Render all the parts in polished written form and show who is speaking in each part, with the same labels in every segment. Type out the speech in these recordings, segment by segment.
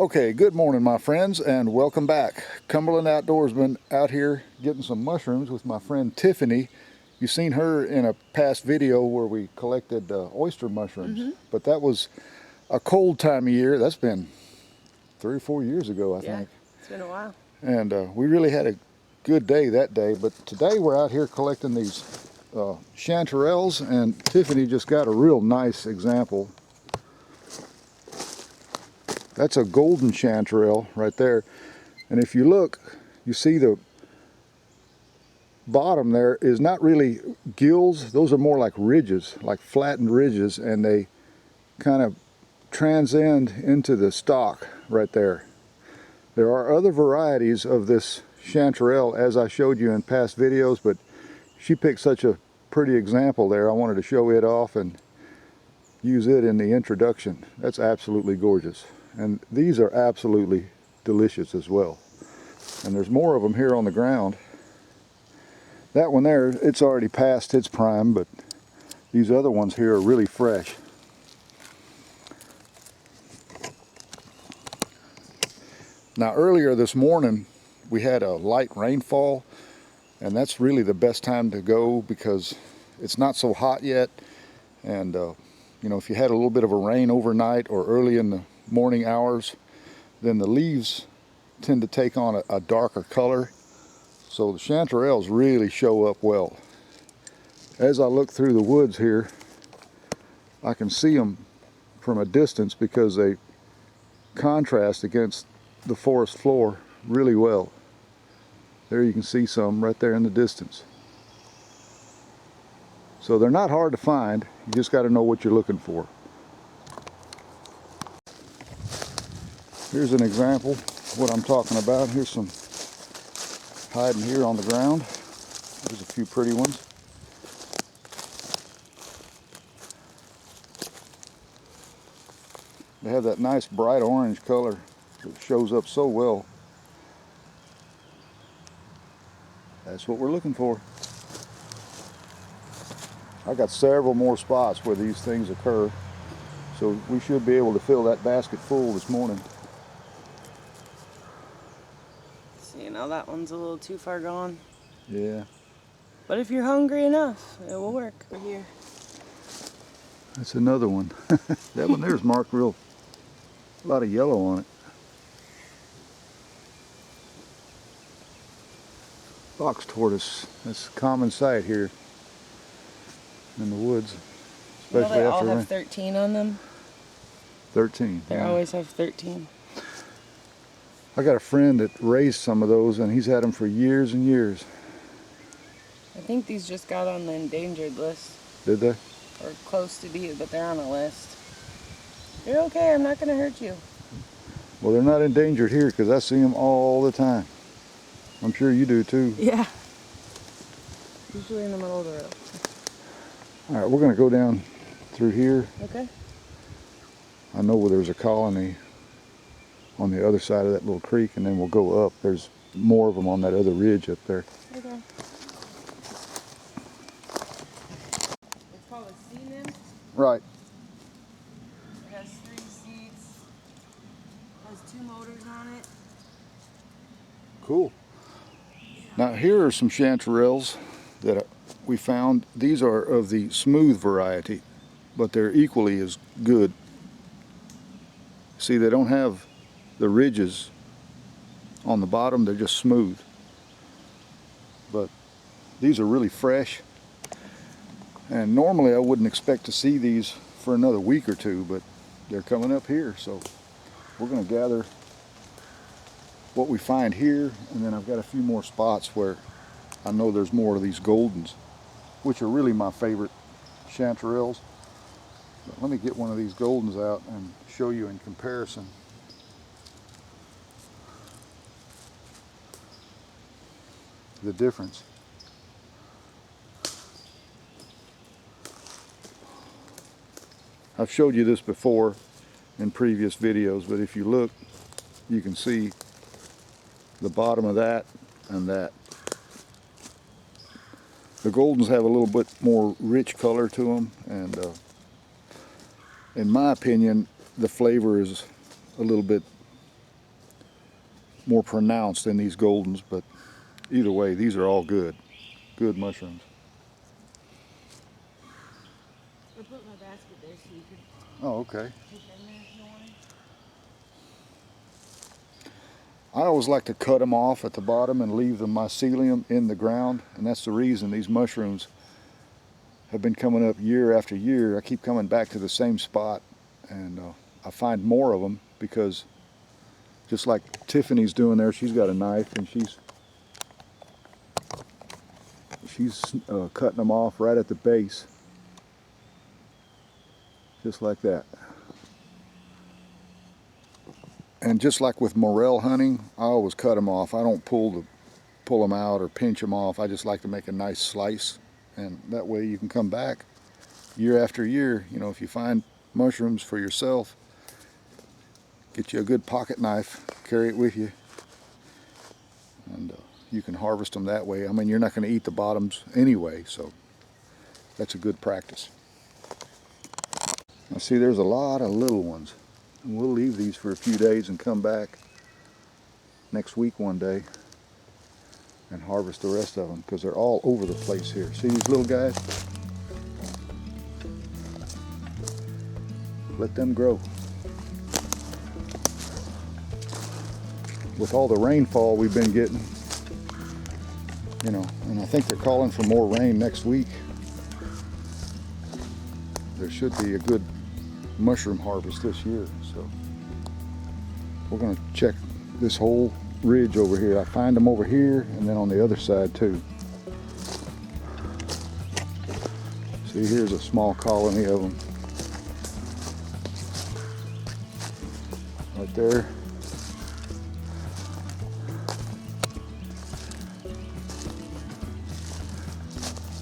Speaker 1: Okay, good morning my friends and welcome back. Cumberland Outdoorsman out here getting some mushrooms with my friend Tiffany. You've seen her in a past video where we collected oyster mushrooms, but that was a cold time of year. That's been 3 or 4 years ago, I think.
Speaker 2: It's been a while.
Speaker 1: And we really had a good day that day, but today we're out here collecting these chanterelles, and Tiffany just got a real nice example. That's a golden chanterelle right there. And if you look, you see the bottom there is not really gills. Those are more like ridges, like flattened ridges, and they kind of transcend into the stalk right there. There are other varieties of this chanterelle, as I showed you in past videos, but she picked such a pretty example there. I wanted to show it off and use it in the introduction. That's absolutely gorgeous. And these are absolutely delicious as well. And there's more of them here on the ground. That one there, it's already past its prime, but these other ones here are really fresh. Now earlier this morning we had a light rainfall, and that's really the best time to go because it's not so hot yet. And you know, if you had a little bit of a rain overnight or early in the morning hours, then the leaves tend to take on a darker color, so the chanterelles really show up well. As I look through the woods here, I can see them from a distance because they contrast against the forest floor really well. There you can see some right there in the distance. So they're not hard to find, you just got to know what you're looking for. Here's an example of what I'm talking about. Here's some hiding here on the ground. There's a few pretty ones. They have that nice bright orange color that shows up so well. That's what we're looking for. I got several more spots where these things occur, so we should be able to fill that basket full this morning.
Speaker 2: See, now that one's a little too far gone.
Speaker 1: Yeah.
Speaker 2: But if you're hungry enough, it will work. Right here.
Speaker 1: That's another one. That one there's marked a lot of yellow on it. Box tortoise. That's a common sight here in the woods,
Speaker 2: You know
Speaker 1: especially
Speaker 2: they
Speaker 1: after
Speaker 2: all
Speaker 1: rain.
Speaker 2: have 13 on them?
Speaker 1: 13.
Speaker 2: They always have 13.
Speaker 1: I got a friend that raised some of those, and he's had them for years and years.
Speaker 2: I think these just got on the endangered list.
Speaker 1: Did they?
Speaker 2: Or close to be, but they're on a list. You're okay, I'm not going to hurt you.
Speaker 1: Well, they're not endangered here because I see them all the time. I'm sure you do too.
Speaker 2: Yeah. Usually in the middle of the road.
Speaker 1: All right, we're going to go down through here.
Speaker 2: Okay.
Speaker 1: I know where there's a colony on the other side of that little creek, and then we'll go up. There's more of them on that other ridge up there.
Speaker 2: Okay. It's called a sea nymph.
Speaker 1: Right.
Speaker 2: It has 3 seats. Has 2 motors on it.
Speaker 1: Cool. Now here are some chanterelles that we found. These are of the smooth variety, but they're equally as good. See, they don't have the ridges on the bottom, they're just smooth. But these are really fresh, and normally I wouldn't expect to see these for another week or two, but they're coming up here, so we're going to gather what we find here, and then I've got a few more spots where I know there's more of these goldens, which are really my favorite chanterelles. But let me get one of these goldens out and show you in comparison. The difference. I've showed you this before in previous videos, but if you look, you can see the bottom of that and that. The Goldens have a little bit more rich color to them, and in my opinion, the flavor is a little bit more pronounced than these goldens, but either way, these are all good mushrooms.
Speaker 2: I put my basket there so you could
Speaker 1: Oh, okay.
Speaker 2: take them in if you wanted.
Speaker 1: I always like to cut them off at the bottom and leave the mycelium in the ground, and that's the reason these mushrooms have been coming up year after year. I keep coming back to the same spot, and I find more of them because just like Tiffany's doing there, she's got a knife and she's cutting them off right at the base, just like that. And just like with morel hunting, I always cut them off. I don't pull them out or pinch them off. I just like to make a nice slice, and that way you can come back year after year. You know, if you find mushrooms for yourself, get you a good pocket knife, carry it with you, and you can harvest them that way. I mean, you're not going to eat the bottoms anyway, so that's a good practice. Now see, there's a lot of little ones. And we'll leave these for a few days and come back next week one day and harvest the rest of them, because they're all over the place here. See these little guys? Let them grow. With all the rainfall we've been getting, you know, and I think they're calling for more rain next week, there should be a good mushroom harvest this year. So we're going to check this whole ridge over here. I find them over here and then on the other side too. See, here's a small colony of them right there.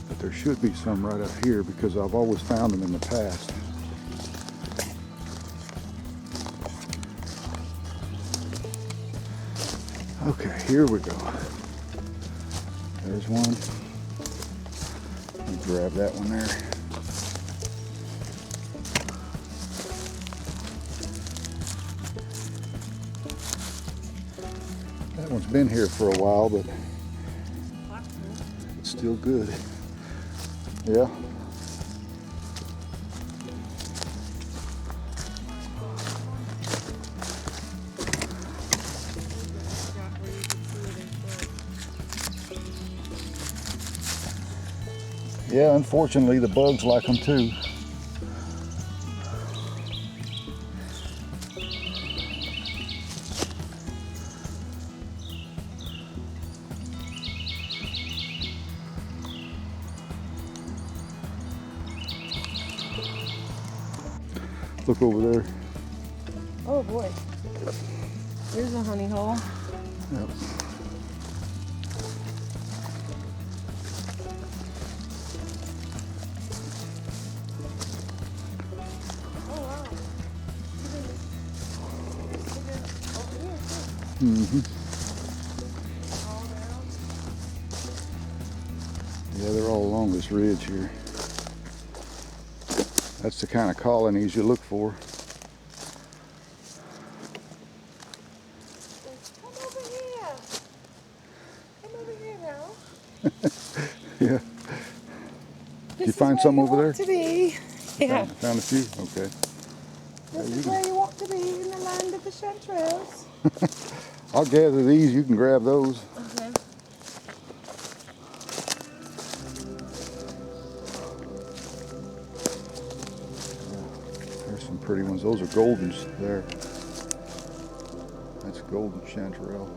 Speaker 1: But there should be some right up here because I've always found them in the past. Okay, here we go. There's one. Let me grab that one there. That one's been here for a while, but it's still good. Yeah. Yeah, unfortunately the bugs like them too. Look over there.
Speaker 2: Oh boy. There's a honey hole.
Speaker 1: Yep. Mm-hmm. Yeah, they're all along this ridge here. That's the kind of colonies you look for.
Speaker 2: Come over here. Come over here now.
Speaker 1: Yeah. Did you find some over there?
Speaker 2: To be. Yeah.
Speaker 1: Found a few? Okay.
Speaker 2: This is where you want to be, in the land of the Chanterelles.
Speaker 1: I'll gather these, you can grab those.
Speaker 2: Okay.
Speaker 1: There's some pretty ones. Those are goldens there. That's golden chanterelle.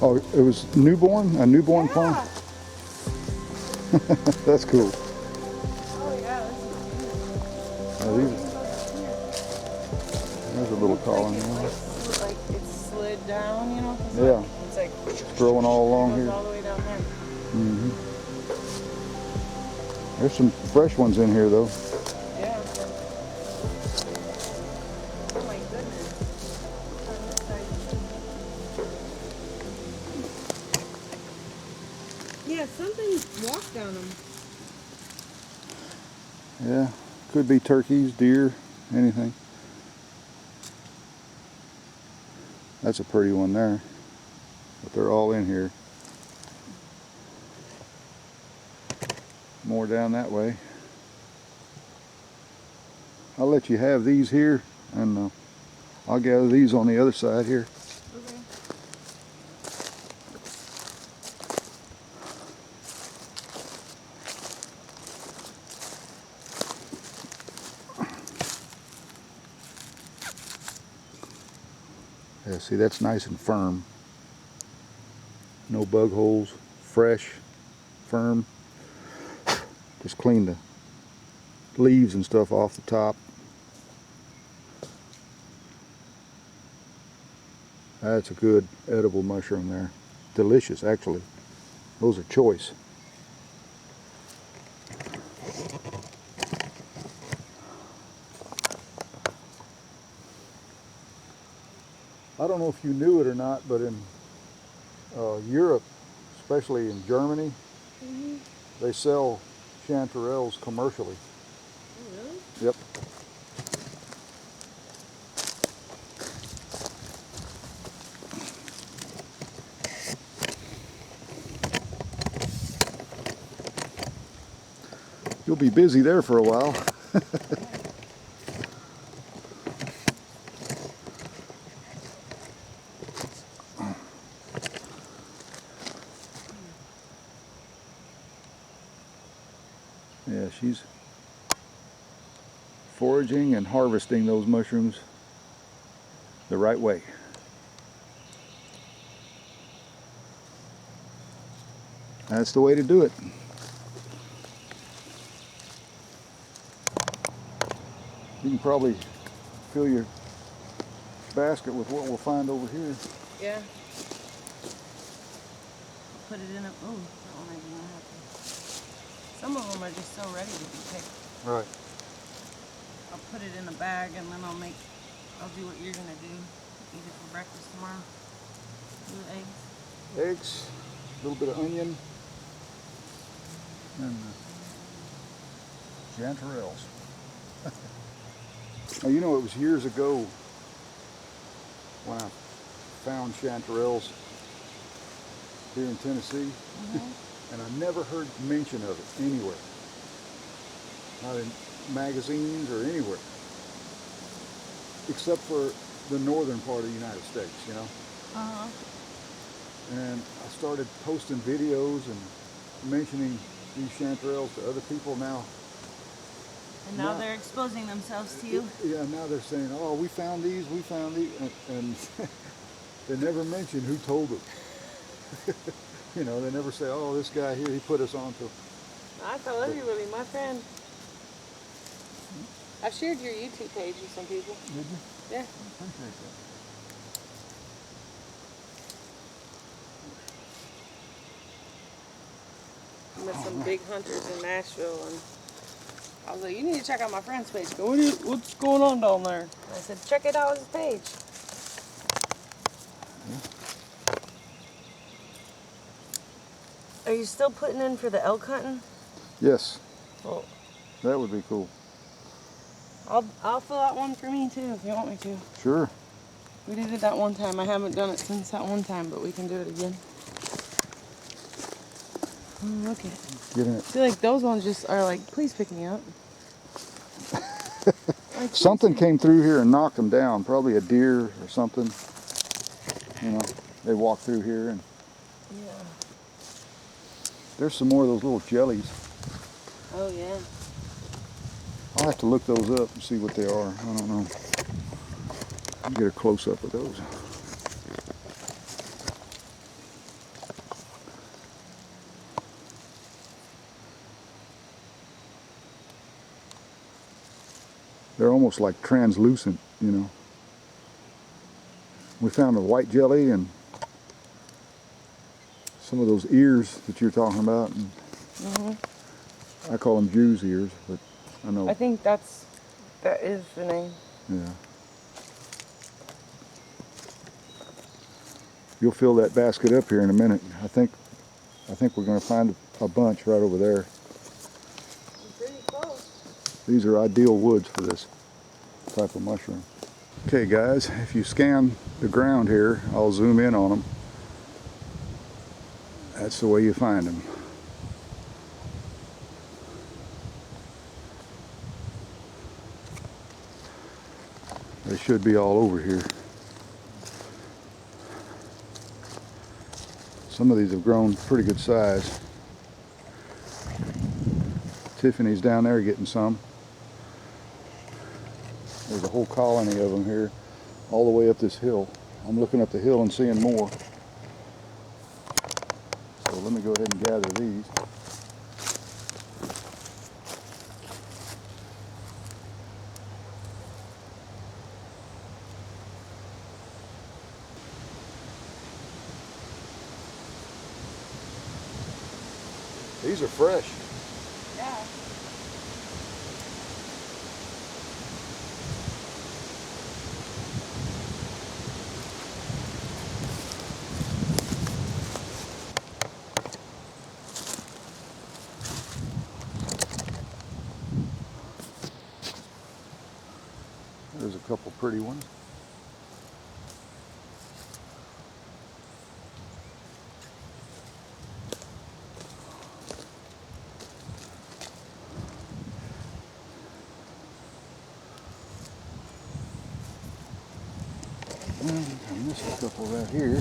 Speaker 1: Oh, it was newborn? A newborn
Speaker 2: Yeah.
Speaker 1: clone? That's cool.
Speaker 2: Oh yeah, this is beautiful.
Speaker 1: Now,
Speaker 2: Oh,
Speaker 1: these,
Speaker 2: even those here.
Speaker 1: there's a little
Speaker 2: Looks like
Speaker 1: colony.
Speaker 2: it slid down, you know? 'Cause
Speaker 1: Yeah,
Speaker 2: look, it's like
Speaker 1: growing all along
Speaker 2: it goes
Speaker 1: here.
Speaker 2: all the way down there.
Speaker 1: Hmm. There's some fresh ones in here though.
Speaker 2: Yeah. Oh my goodness. On this side. Yeah, something walked on them.
Speaker 1: Yeah, could be turkeys, deer, anything. That's a pretty one there. But they're all in here. More down that way. I'll let you have these here, and I'll gather these on the other side here.
Speaker 2: Okay.
Speaker 1: Yeah, see, that's nice and firm. No bug holes, fresh, firm. Just clean the leaves and stuff off the top. That's a good edible mushroom there. Delicious, actually. Those are choice. I don't know if you knew it or not, but in Europe, especially in Germany, they sell chanterelles commercially.
Speaker 2: Oh, really?
Speaker 1: Yep. You'll be busy there for a while. Yeah, she's foraging and harvesting those mushrooms the right way. That's the way to do it. You can probably fill your basket with what we'll find over here.
Speaker 2: Yeah. Put it in a. Oh, that one I do not have to. Some of them are just so ready to be picked.
Speaker 1: Right.
Speaker 2: I'll put it in a bag and then I'll do what you're gonna do. Eat it for breakfast tomorrow. Do eggs.
Speaker 1: Eggs, a little bit of onion, and chanterelles. Now, you know, it was years ago when I found chanterelles here in Tennessee, and I never heard mention of it anywhere. Not in magazines or anywhere, except for the northern part of the United States, you know.
Speaker 2: Uh-huh.
Speaker 1: And I started posting videos and mentioning these chanterelles to other people now.
Speaker 2: And now they're exposing themselves to you.
Speaker 1: Yeah, now they're saying, oh, we found these, and they never mention who told them. You know, they never say, oh, this guy here, he put us on to.
Speaker 2: I tell everybody, my friend. I've shared your YouTube page with some people.
Speaker 1: Did you?
Speaker 2: Yeah.
Speaker 1: I appreciate that.
Speaker 2: I met some big hunters in Nashville, and I was like, you need to check out my friend's page. Go, what's going on down there? I said, check it out his page.
Speaker 1: Yeah.
Speaker 2: Are you still putting in for the elk hunting?
Speaker 1: Yes,
Speaker 2: Well,
Speaker 1: that would be cool.
Speaker 2: I'll fill out one for me too if you want me to.
Speaker 1: Sure.
Speaker 2: We did it that one time. I haven't done it since that one time, but we can do it again. Oh, look at it.
Speaker 1: Getting
Speaker 2: I
Speaker 1: it.
Speaker 2: feel like those ones just are like, please pick me up. Like,
Speaker 1: Something came through here and knocked them down. Probably a deer or something. You know, they walked through here, and
Speaker 2: yeah.
Speaker 1: there's some more of those little jellies.
Speaker 2: Oh yeah.
Speaker 1: I'll have to look those up and see what they are. I don't know. Get a close up of those. They're almost like translucent, you know. We found a white jelly and some of those ears that you're talking about. And I call them Jew's ears, but I know.
Speaker 2: I think that is the name.
Speaker 1: Yeah. You'll fill that basket up here in a minute. I think we're going to find a bunch right over there.
Speaker 2: Pretty close.
Speaker 1: These are ideal woods for this type of mushroom. Okay guys, if you scan the ground here, I'll zoom in on them. That's the way you find them. They should be all over here. Some of these have grown pretty good size. Tiffany's down there getting some. There's a whole colony of them here, all the way up this hill. I'm looking up the hill and seeing more. So let me go ahead and gather these. These are fresh.
Speaker 2: Yeah.
Speaker 1: There's a couple pretty ones. And this is a couple right here.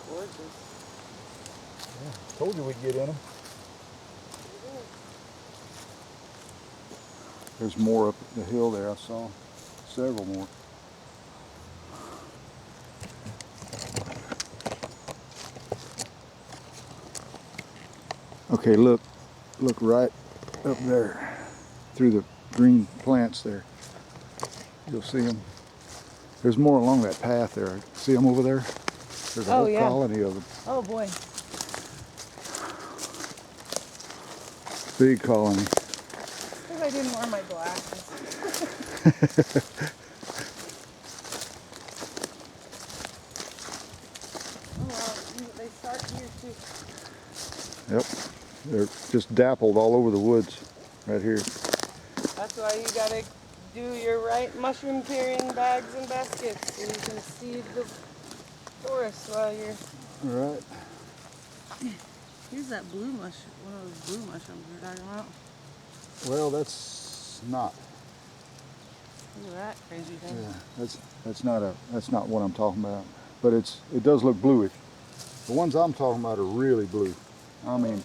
Speaker 2: Gorgeous.
Speaker 1: Yeah, told you we'd get in them. There's more up the hill there. I saw several more. Okay, look right up there through the green plants there. You'll see them. There's more along that path there. See them over there? There's a whole colony of them.
Speaker 2: Oh boy.
Speaker 1: Big colony.
Speaker 2: Because I didn't wear my glasses. Oh wow, they start here too.
Speaker 1: Yep. They're just dappled all over the woods right here.
Speaker 2: That's why you gotta do your right mushroom carrying bags and baskets so you can see the forest while you're...
Speaker 1: Right.
Speaker 2: Here's that blue mushroom, one of those blue mushrooms we were talking about.
Speaker 1: Well, that's not.
Speaker 2: Look at that crazy thing.
Speaker 1: Yeah, that's not what I'm talking about. But it does look bluish. The ones I'm talking about are really blue. I mean,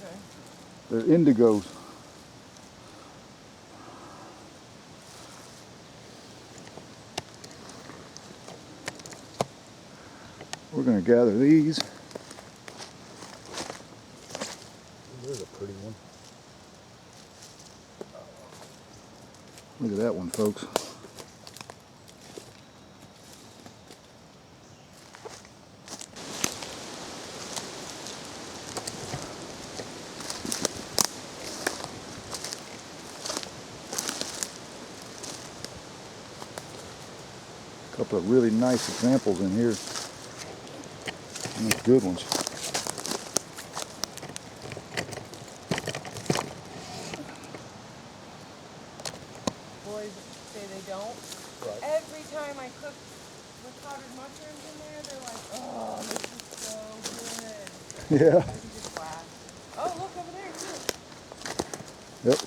Speaker 1: they're indigos. We're going to gather these. There's a pretty one. Look at that one, folks. A couple of really nice examples in here. Nice good ones.
Speaker 2: Boys say they don't.
Speaker 1: Right.
Speaker 2: Every time I cook with powdered mushrooms in there, they're like, oh, this is so good.
Speaker 1: Yeah.
Speaker 2: I can just laugh. Oh, look over there too.
Speaker 1: Yep.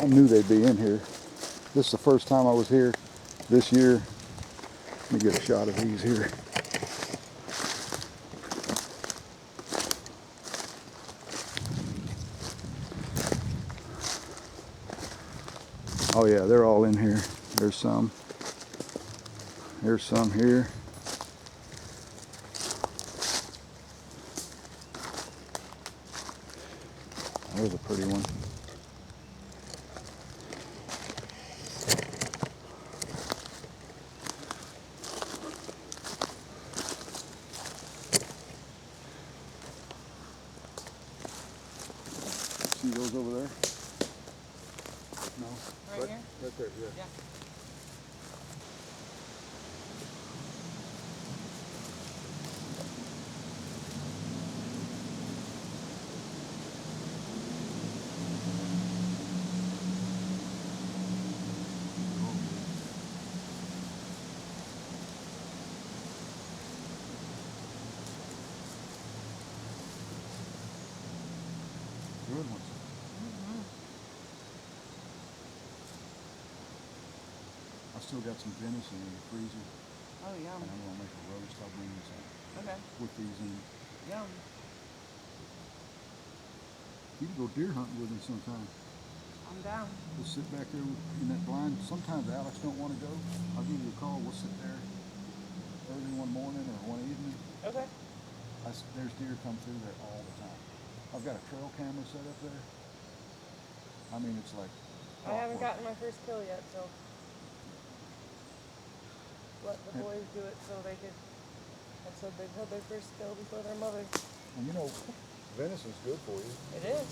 Speaker 1: I knew they'd be in here. This is the first time I was here this year. Let me get a shot of these here. Oh yeah, they're all in here. There's some. There's some here. There's a pretty one. See those over there? No.
Speaker 2: Right here?
Speaker 1: Right there, yeah.
Speaker 2: Yeah.
Speaker 1: Good ones. I still got some venison in the freezer,
Speaker 2: Oh, yum.
Speaker 1: and I'm gonna make a roast. I'll bring you some
Speaker 2: Okay.
Speaker 1: with these in.
Speaker 2: Yum.
Speaker 1: You can go deer hunting with me sometime.
Speaker 2: I'm down.
Speaker 1: We'll sit back there in that blind. Sometimes Alex don't want to go. I'll give you a call. We'll sit there early one morning or one evening.
Speaker 2: Okay.
Speaker 1: There's deer come through there all the time. I've got a trail camera set up there. I mean, it's like
Speaker 2: I haven't
Speaker 1: clockwork.
Speaker 2: gotten my first kill yet, so let the boys do it so they could. And so they've had their first kill before their mother.
Speaker 1: And you know, venison's good for you.
Speaker 2: It is.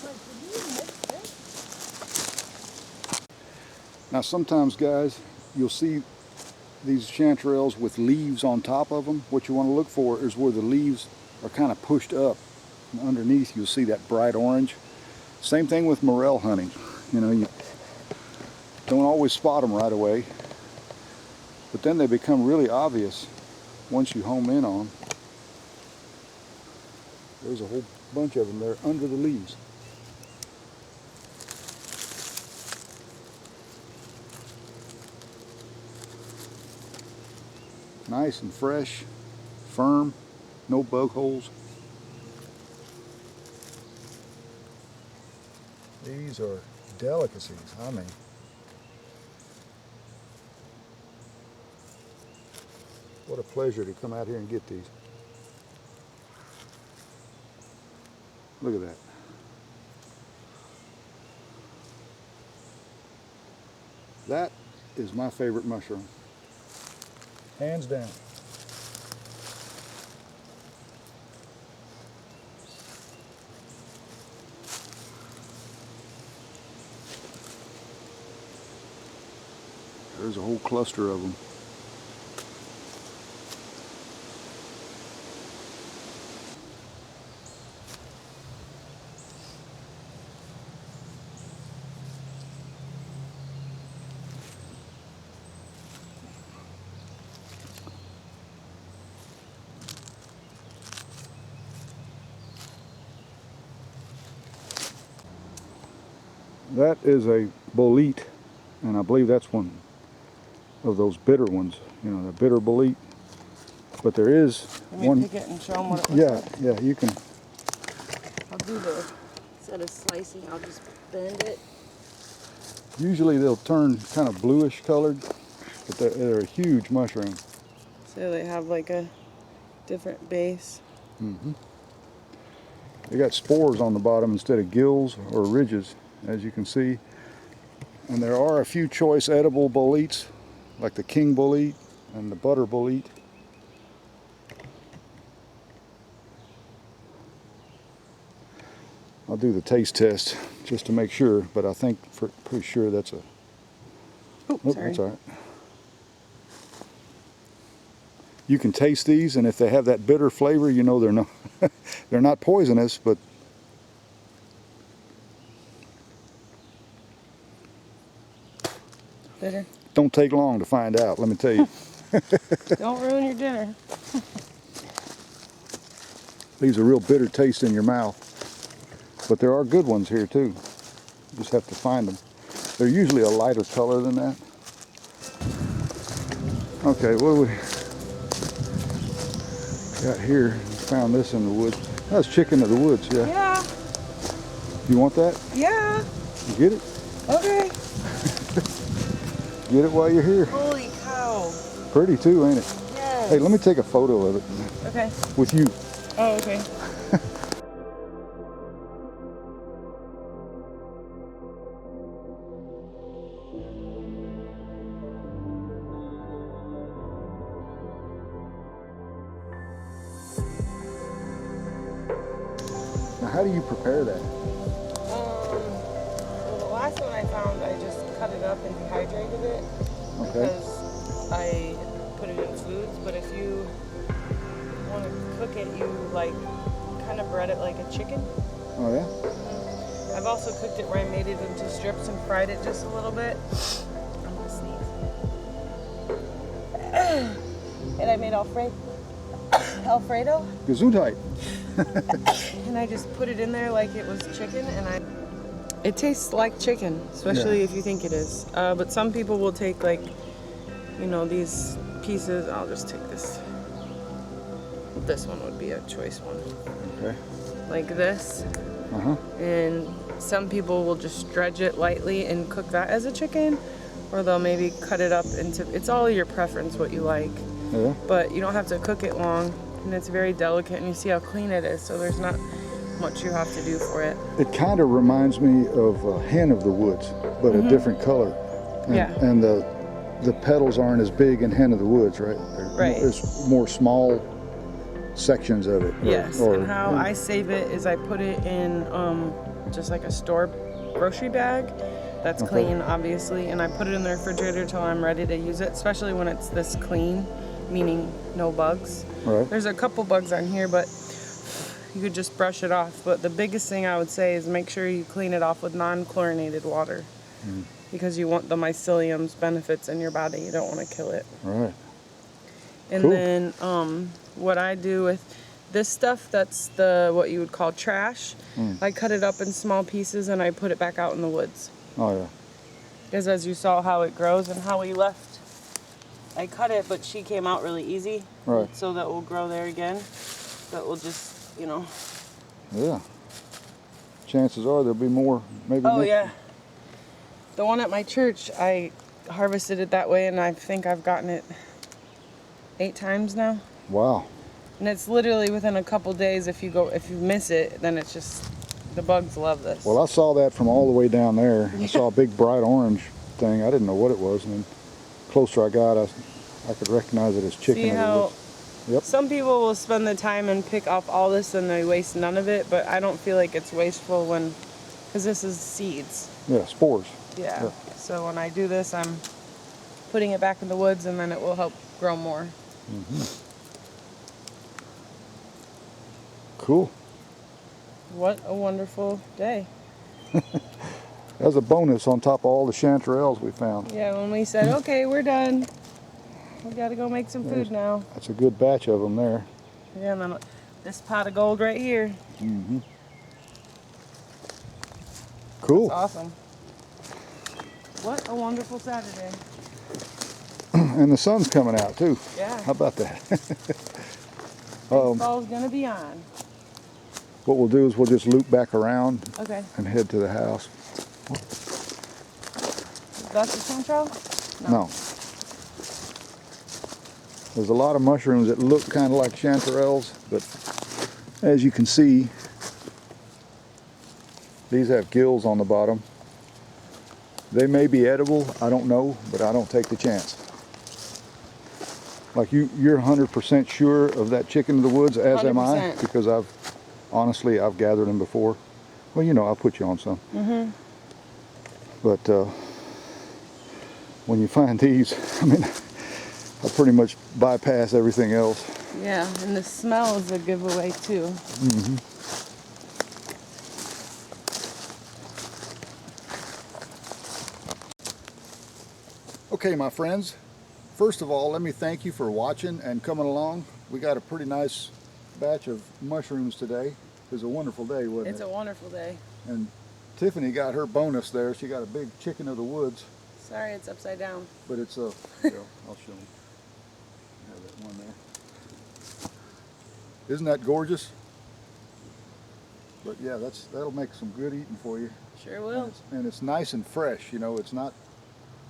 Speaker 2: Like, did you mix this?
Speaker 1: Now sometimes, guys, you'll see these chanterelles with leaves on top of them. What you want to look for is where the leaves are kind of pushed up. And underneath you'll see that bright orange. Same thing with morel hunting. You know, you don't always spot them right away, but then they become really obvious once you home in on them. There's a whole bunch of them there under the leaves. Nice and fresh, firm, no bug holes. These are delicacies, I mean. What a pleasure to come out here and get these. Look at that. That is my favorite mushroom. Hands down. There's a whole cluster of them. That is a bolete, and I believe that's one of those bitter ones, you know, the bitter bolete. But there is
Speaker 2: Let me
Speaker 1: one.
Speaker 2: pick it and show them what it looks like.
Speaker 1: Yeah, you can.
Speaker 2: I'll do the, instead of slicing, I'll just bend it.
Speaker 1: Usually they'll turn kind of bluish colored, but they're a huge mushroom.
Speaker 2: So they have like a different base.
Speaker 1: Mm-hmm. They got spores on the bottom instead of gills or ridges, as you can see. And there are a few choice edible boletes, like the king bolete and the butter bolete. I'll do the taste test just to make sure, but I think pretty sure that's a.
Speaker 2: Oh,
Speaker 1: Nope,
Speaker 2: sorry.
Speaker 1: that's all right. You can taste these, and if they have that bitter flavor, you know they're not poisonous, but
Speaker 2: Bitter.
Speaker 1: don't take long to find out, let me tell you.
Speaker 2: Don't ruin your dinner.
Speaker 1: Leaves a real bitter taste in your mouth. But there are good ones here too. You just have to find them. They're usually a lighter color than that. Okay, what do we got here? Found this in the woods. That's chicken of the woods, yeah.
Speaker 2: Yeah.
Speaker 1: You want that?
Speaker 2: Yeah.
Speaker 1: Get it.
Speaker 2: Okay.
Speaker 1: Get it while you're here.
Speaker 2: Holy cow.
Speaker 1: Pretty too, ain't it?
Speaker 2: Yes.
Speaker 1: Hey, let me take a photo of it.
Speaker 2: Okay.
Speaker 1: With you.
Speaker 2: Oh, okay.
Speaker 1: Now, how do you prepare that?
Speaker 2: Well, the last one I found, I just cut it up and dehydrated it.
Speaker 1: Okay.
Speaker 2: Because I put it in foods, but if you want to cook it, you like kind of bread it like a chicken.
Speaker 1: Oh yeah?
Speaker 2: I've also cooked it where I made it into strips and fried it just a little bit. I'm gonna sneeze. And I made Alfredo.
Speaker 1: Gesundheit.
Speaker 2: And I just put it in there like it was chicken, and it tastes like chicken, especially if you think it is. But some people will take like, you know, these pieces. I'll just take this. This one would be a choice one.
Speaker 1: Okay.
Speaker 2: Like this.
Speaker 1: Uh-huh.
Speaker 2: And some people will just dredge it lightly and cook that as a chicken, or they'll maybe cut it up into, it's all your preference what you like.
Speaker 1: Yeah.
Speaker 2: But you don't have to cook it long, and it's very delicate, and you see how clean it is, so there's not much you have to do for it.
Speaker 1: It kind of reminds me of a hen of the woods, but a different color. And,
Speaker 2: Yeah.
Speaker 1: And the petals aren't as big in hen of the woods, right?
Speaker 2: Right.
Speaker 1: There's more small sections of it.
Speaker 2: Yes, and how I save it is I put it in just like a store grocery bag that's clean, obviously, and I put it in the refrigerator till I'm ready to use it, especially when it's this clean, meaning no bugs.
Speaker 1: Right.
Speaker 2: There's a couple bugs on here, but you could just brush it off. But the biggest thing I would say is make sure you clean it off with non-chlorinated water, because you want the mycelium's benefits in your body. You don't want to kill it.
Speaker 1: Right.
Speaker 2: And
Speaker 1: Cool.
Speaker 2: then what I do with this stuff, that's what you would call trash. I cut it up in small pieces and I put it back out in the woods.
Speaker 1: Oh yeah.
Speaker 2: Because as you saw how it grows and how we left, I cut it, but she came out really easy.
Speaker 1: Right.
Speaker 2: So that will grow there again. That will just, you know.
Speaker 1: Yeah. Chances are there'll be more. Maybe.
Speaker 2: Oh
Speaker 1: next
Speaker 2: yeah. The one at my church, I harvested it that way, and I think I've gotten it 8 times now.
Speaker 1: Wow.
Speaker 2: And it's literally within a couple days. If you miss it, then it's just, the bugs love this.
Speaker 1: Well, I saw that from all the way down there. I saw a big bright orange thing. I didn't know what it was, and then closer I got, I could recognize it as chicken.
Speaker 2: See how
Speaker 1: Yep.
Speaker 2: some people will spend the time and pick off all this and they waste none of it, but I don't feel like it's wasteful because this is seeds.
Speaker 1: Yeah, spores.
Speaker 2: Yeah. So when I do this, I'm putting it back in the woods, and then it will help grow more.
Speaker 1: Cool.
Speaker 2: What a wonderful day.
Speaker 1: That's a bonus on top of all the chanterelles we found.
Speaker 2: Yeah, when we said, okay, we're done. We gotta go make some food now.
Speaker 1: That's a good batch of them there.
Speaker 2: Yeah, and then this pot of gold right here.
Speaker 1: Cool.
Speaker 2: That's awesome. What a wonderful Saturday.
Speaker 1: And the sun's coming out too.
Speaker 2: Yeah.
Speaker 1: How about that?
Speaker 2: Baseball's gonna be on.
Speaker 1: What we'll do is we'll just loop back around
Speaker 2: Okay.
Speaker 1: and head to the house.
Speaker 2: That's the chanterelle?
Speaker 1: No. There's a lot of mushrooms that look kind of like chanterelles, but as you can see, these have gills on the bottom. They may be edible, I don't know, but I don't take the chance. Like you're 100% sure of that chicken of the woods, as am I,
Speaker 2: 100%.
Speaker 1: because I've gathered them before. Well, you know, I'll put you on some. But when you find these, I mean, I pretty much bypass everything else.
Speaker 2: Yeah, and the smell is a giveaway too.
Speaker 1: Okay, my friends, first of all, let me thank you for watching and coming along. We got a pretty nice batch of mushrooms today. It was a wonderful day, wasn't it?
Speaker 2: It's a wonderful day.
Speaker 1: And Tiffany got her bonus there. She got a big chicken of the woods.
Speaker 2: Sorry, it's upside down.
Speaker 1: But it's a, yeah, I'll show them. Have that one there. Isn't that gorgeous? But yeah, that'll make some good eating for you.
Speaker 2: Sure will.
Speaker 1: And it's nice and fresh, you know, it's not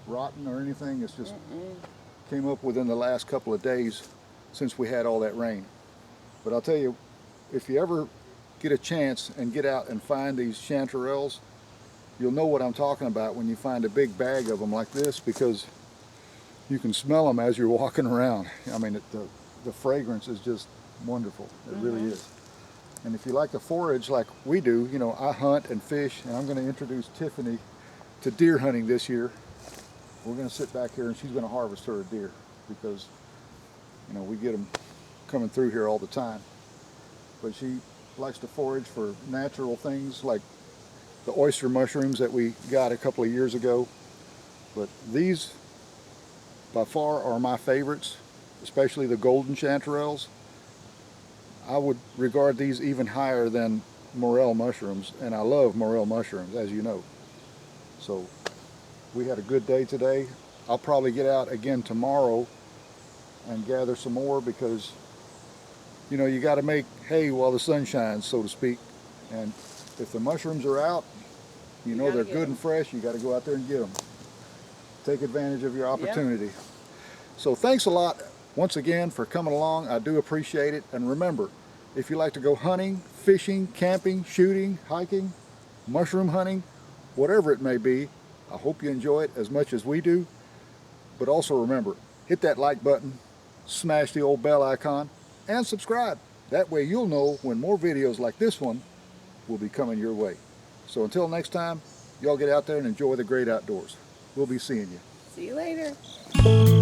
Speaker 1: rotten or anything. It's just came up within the last couple of days since we had all that rain. But I'll tell you, if you ever get a chance and get out and find these chanterelles, you'll know what I'm talking about when you find a big bag of them like this, because you can smell them as you're walking around. I mean, the fragrance is just wonderful. It really is. And if you like to forage like we do, you know, I hunt and fish, and I'm going to introduce Tiffany to deer hunting this year. We're going to sit back here and she's going to harvest her a deer, because, you know, we get them coming through here all the time. But she likes to forage for natural things like the oyster mushrooms that we got a couple of years ago. But these by far are my favorites, especially the golden chanterelles. I would regard these even higher than morel mushrooms, and I love morel mushrooms, as you know. So we had a good day today. I'll probably get out again tomorrow and gather some more, because you know, you got to make hay while the sun shines, so to speak. And if the mushrooms are out, you know they're good and fresh, you got to go out there and get them. Take advantage of your opportunity. Yep. So thanks a lot once again for coming along. I do appreciate it. And remember, if you like to go hunting, fishing, camping, shooting, hiking, mushroom hunting, whatever it may be, I hope you enjoy it as much as we do. But also remember, hit that like button, smash the old bell icon, and subscribe. That way you'll know when more videos like this one will be coming your way. So until next time, y'all get out there and enjoy the great outdoors. We'll be seeing you.
Speaker 2: See you later.